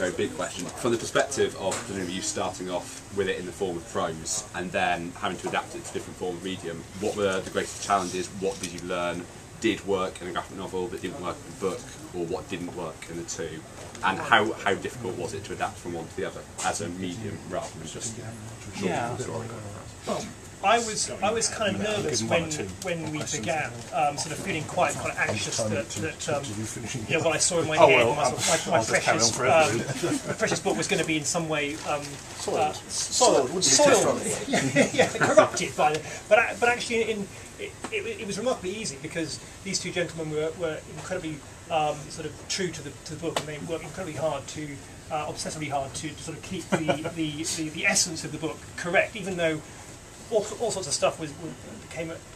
very big question. From the perspective of presumably you starting off with it in the form of prose and then having to adapt it to different form of medium, what were the greatest challenges? What did you learn did work in a graphic novel that didn't work in the book, or what didn't work in the two? And how difficult was it to adapt from one to the other as a medium rather than just short story? Well, I was kind of nervous when we began, sort of feeling quite anxious that you know, what I saw in my head, my precious book was going to be in some way soiled, yeah, corrupted by the. But actually, it was remarkably easy because these two gentlemen were incredibly sort of true to the book, and they worked incredibly hard to. Obsessively hard to sort of keep the essence of the book correct, even though all sorts of stuff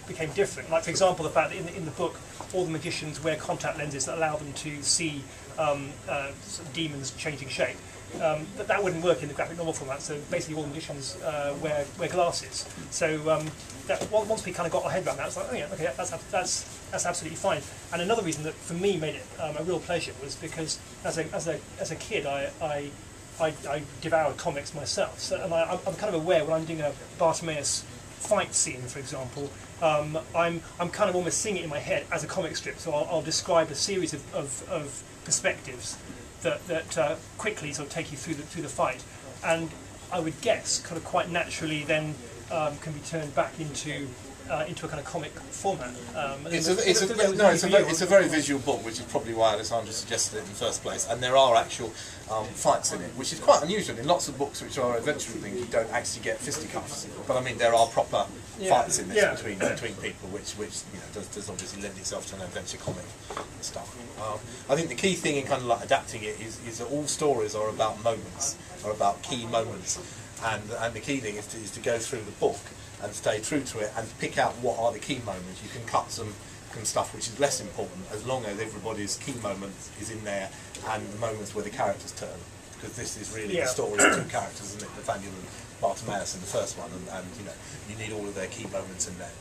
became different. Like, for example, the fact that in the book all the magicians wear contact lenses that allow them to see sort of demons changing shape. That wouldn't work in the graphic novel format, so basically all the magicians wear glasses. So that once we kind of got our head around that, it's like, oh yeah, okay, that's absolutely fine. And another reason that for me made it a real pleasure was because as a kid I devoured comics myself, so, and I'm kind of aware when I'm doing a Bartimaeus fight scene, for example, I'm kind of almost seeing it in my head as a comic strip. So I'll describe a series of perspectives that quickly sort of take you through the fight, and I would guess kind of quite naturally then can be turned back into a kind of comic format. It's a very visual book, which is probably why Alessandra suggested it in the first place. And there are actual fights in it, which is quite unusual. In lots of books which are adventure things, you don't actually get fisticuffs. But I mean, there are proper fights in this between people, which you know does obviously lend itself to an adventure comic and stuff. I think the key thing in kind of like adapting it is that all stories are about moments, are about key moments, and the key thing is to go through the book and stay true to it and pick out what are the key moments. You can cut some stuff which is less important as long as everybody's key moment is in there and the moments where the characters turn, because this is really the story of two characters, isn't it? Nathaniel and Bartimaeus in the first one, and you know, you need all of their key moments in there.